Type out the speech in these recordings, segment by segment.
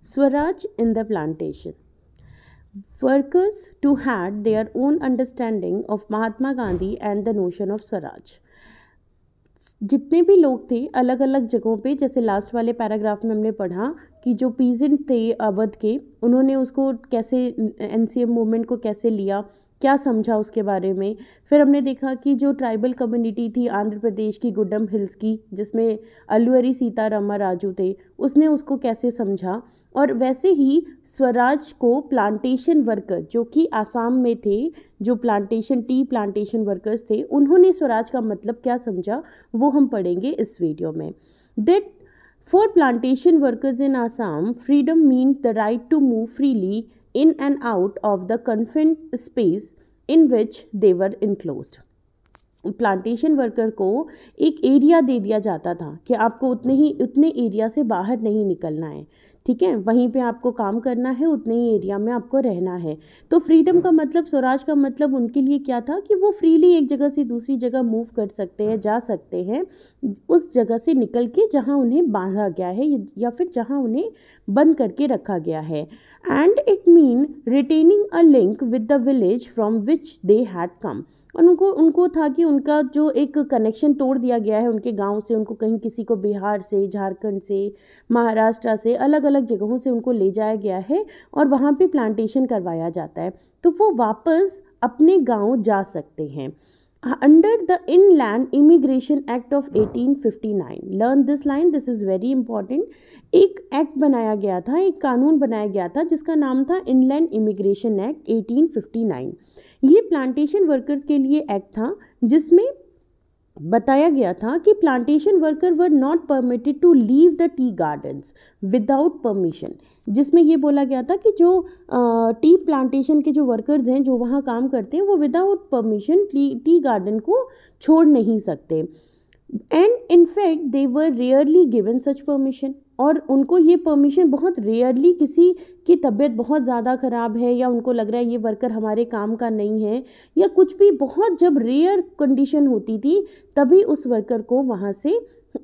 Swaraj in the plantation. Workers too had their own understanding of Mahatma Gandhi and the notion of Swaraj. जितने भी लोग थे अलग अलग जगहों पे, जैसे लास्ट वाले पैराग्राफ में हमने पढ़ा कि जो पीजेंट थे अवध के, उन्होंने उसको कैसे एनसीएम मूवमेंट को कैसे लिया, क्या समझा उसके बारे में। फिर हमने देखा कि जो ट्राइबल कम्युनिटी थी आंध्र प्रदेश की गुड्डम हिल्स की, जिसमें अल्लूरी सीतारामा राजू थे, उसने उसको कैसे समझा। और वैसे ही स्वराज को प्लांटेशन वर्कर जो कि आसाम में थे, जो प्लांटेशन टी प्लांटेशन वर्कर्स थे, उन्होंने स्वराज का मतलब क्या समझा, वो हम पढ़ेंगे इस वीडियो में। That for plantation workers in Assam freedom mean the right to move freely in and out of the confined space in which they were enclosed. Plantation worker को एक एरिया दे दिया जाता था कि आपको उतने एरिया से बाहर नहीं निकलना है, ठीक है, वहीं पे आपको काम करना है, उतने ही एरिया में आपको रहना है। तो फ्रीडम का मतलब, स्वराज का मतलब उनके लिए क्या था कि वो फ्रीली एक जगह से दूसरी जगह मूव कर सकते हैं, जा सकते हैं, उस जगह से निकल के जहाँ उन्हें बांधा गया है या फिर जहाँ उन्हें बंद करके रखा गया है। And it mean retaining a link with the village from which they had come. और उनको था कि उनका जो एक कनेक्शन तोड़ दिया गया है उनके गांव से, उनको कहीं किसी को बिहार से, झारखंड से, महाराष्ट्र से, अलग अलग जगहों से उनको ले जाया गया है और वहाँ पे प्लांटेशन करवाया जाता है, तो वो वापस अपने गांव जा सकते हैं। Under the inland immigration act of 1859, learn this line, this is very important. एक एक्ट बनाया गया था, एक कानून बनाया गया था जिसका नाम था इनलैंड इमिग्रेशन एक्ट 1859। ये प्लांटेशन वर्कर्स के लिए एक्ट था जिसमें बताया गया था कि plantation worker were not permitted to leave the tea gardens without permission. जिसमें ये बोला गया था कि जो टी प्लांटेशन के जो वर्कर्स हैं, जो वहाँ काम करते हैं, वो विदाउट परमिशन टी गार्डन को छोड़ नहीं सकते। And in fact they were rarely given such permission, और उनको ये परमिशन बहुत रेयरली, किसी की तबीयत बहुत ज़्यादा ख़राब है या उनको लग रहा है ये वर्कर हमारे काम का नहीं है या कुछ भी, बहुत जब रेयर कंडीशन होती थी तभी उस वर्कर को वहाँ से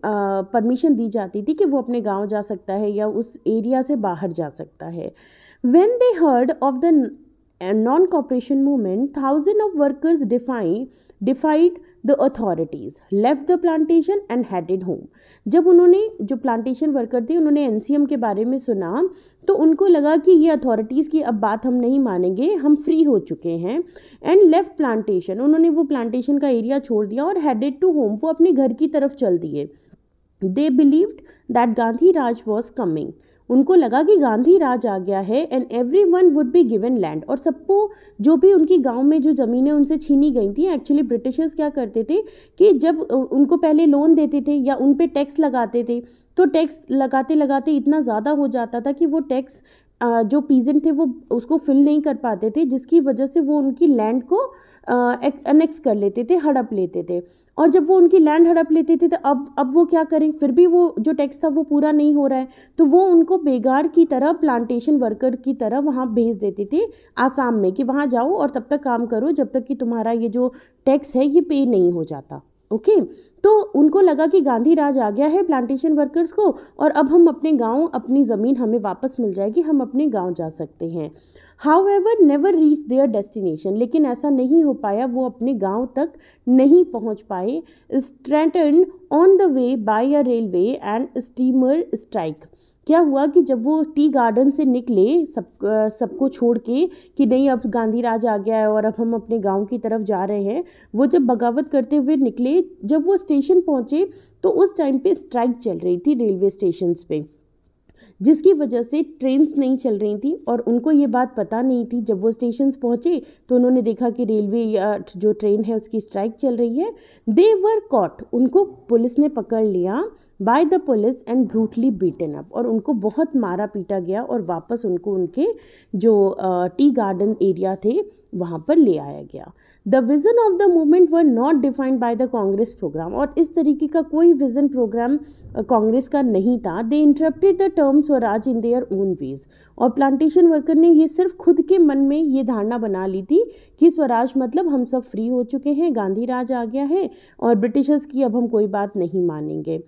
परमिशन दी जाती थी कि वो अपने गांव जा सकता है या उस एरिया से बाहर जा सकता है। When they heard of the non cooperation movement, thousand of workers डिफाइड the authorities, left the plantation and headed home. जब उन्होंने, जो प्लांटेशन वर्कर थे, उन्होंने एनसीएम के बारे में सुना तो उनको लगा कि ये अथॉरिटीज़ की अब बात हम नहीं मानेंगे, हम फ्री हो चुके हैं। एंड लेफ्ट प्लांटेशन, उन्होंने वो प्लांटेशन का एरिया छोड़ दिया और हेडेड टू होम, वो अपने घर की तरफ चल दिए। They believed that Gandhi Raj was coming, उनको लगा कि गांधी राज आ गया है। And every one would be given land, और सबको जो भी उनकी गांव में जो ज़मीनें उनसे छीनी गई थी, एक्चुअली ब्रिटिशर्स क्या करते थे कि जब उनको पहले लोन देते थे या उन पे टैक्स लगाते थे, तो टैक्स लगाते लगाते इतना ज़्यादा हो जाता था कि वो टैक्स जो पीजेंट थे वो उसको फिल नहीं कर पाते थे, जिसकी वजह से वो उनकी लैंड को अनेक्स कर लेते थे, हड़प लेते थे। और जब वो उनकी लैंड हड़प लेते थे तो अब वो क्या करें, फिर भी वो जो टैक्स था वो पूरा नहीं हो रहा है, तो वो उनको बेगार की तरह, प्लांटेशन वर्कर की तरह वहाँ भेज देते थे आसाम में कि वहाँ जाओ और तब तक काम करो जब तक कि तुम्हारा ये जो टैक्स है ये पे नहीं हो जाता। ओके, तो उनको लगा कि गांधी राज आ गया है प्लांटेशन वर्कर्स को, और अब हम अपने गांव, अपनी ज़मीन हमें वापस मिल जाएगी, हम अपने गांव जा सकते हैं। However never reach there destination, लेकिन ऐसा नहीं हो पाया, वो अपने गांव तक नहीं पहुंच पाए। Stranded on the way by a railway and steamer strike. क्या हुआ कि जब वो टी गार्डन से निकले, सबको छोड़ के कि नहीं अब गांधी राज आ गया है और अब हम अपने गांव की तरफ जा रहे हैं, वो जब बगावत करते हुए निकले, जब वो स्टेशन पहुंचे तो उस टाइम पे स्ट्राइक चल रही थी रेलवे स्टेशंस पे, जिसकी वजह से ट्रेन्स नहीं चल रही थी और उनको ये बात पता नहीं थी। जब वो स्टेशंस पहुंचे तो उन्होंने देखा कि रेलवे या जो ट्रेन है उसकी स्ट्राइक चल रही है। दे वर कॉट, उनको पुलिस ने पकड़ लिया, by the police and brutally beaten up, और उनको बहुत मारा पीटा गया और वापस उनको उनके जो टी गार्डन एरिया थे वहाँ पर ले आया गया। The vision of the movement were not defined by the Congress programme, और इस तरीके का कोई विज़न प्रोग्राम कांग्रेस का नहीं था। They interpreted the term swaraj in their own ways, और प्लांटेशन वर्कर ने ये सिर्फ खुद के मन में ये धारणा बना ली थी कि स्वराज मतलब हम सब फ्री हो चुके हैं, गांधी राज आ गया है और ब्रिटिशर्स की अब हम कोई बात नहीं मानेंगे।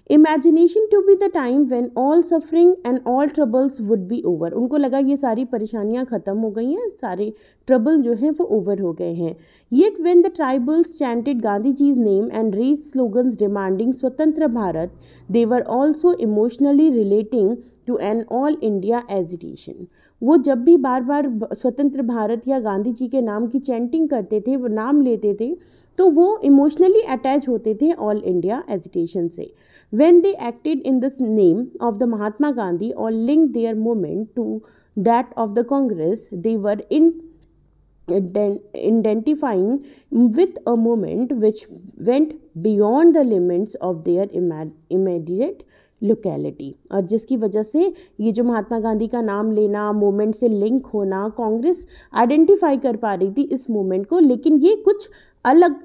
Imagination to be the time when all suffering and all troubles would be over. उनको लगा ये सारी परेशानियां ख़त्म हो गई हैं, सारे ट्रबल जो हैं वो ओवर हो गए हैं। Yet when the tribals chanted Gandhi ji's name and raise slogans demanding swatantra Bharat, they were also emotionally relating to an all India agitation. वो जब भी बार बार स्वतंत्र भारत या गांधी जी के नाम की चैंटिंग करते थे, वो नाम लेते थे, तो वो इमोशनली अटैच होते थे ऑल इंडिया एजिटेशन से। When they acted in the name of the Mahatma Gandhi or linked their movement to that of the Congress, they were identifying with a movement which went beyond the limits of their immediate locality. और जिसकी वजह से ये जो महात्मा गांधी का नाम लेना, movement से लिंक होना, कांग्रेस आइडेंटिफाई कर पा रही थी इस मूवमेंट को, लेकिन ये कुछ अलग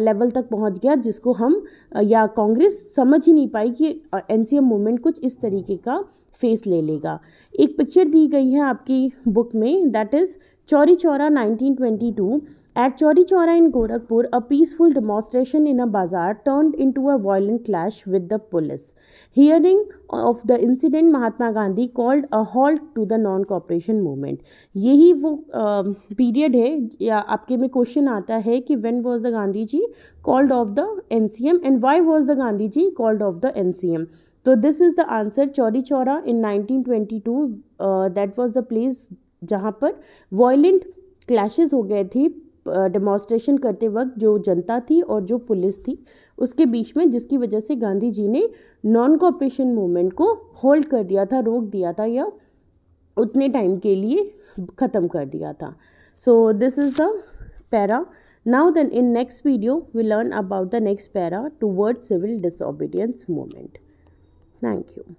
लेवल तक पहुंच गया जिसको हम या कांग्रेस समझ ही नहीं पाई कि एनसीएम मूवमेंट कुछ इस तरीके का फेस ले लेगा। एक पिक्चर दी गई है आपकी बुक में, that is Chauri Chaura 1922। At Chauri Chaura in Gorakhpur, a peaceful demonstration in a bazaar turned into a violent clash with the police. Hearing of the incident, Mahatma Gandhi called a halt to the non-cooperation movement. यही वो period है, या आपके में question आता है कि when was the Gandhi ji called off the NCM and why was the Gandhi ji called off the NCM? तो this is the answer, Chauri Chaura in 1922, that was the place जहाँ पर violent clashes हो गए थे demonstration करते वक्त, जो जनता थी और जो पुलिस थी उसके बीच में, जिसकी वजह से गांधी जी ने नॉन कोऑपरेशन मूवमेंट को होल्ड कर दिया था, रोक दिया था, या उतने टाइम के लिए ख़त्म कर दिया था। So this is the para. Now then in next video we learn about the next para towards civil disobedience movement. Thank you.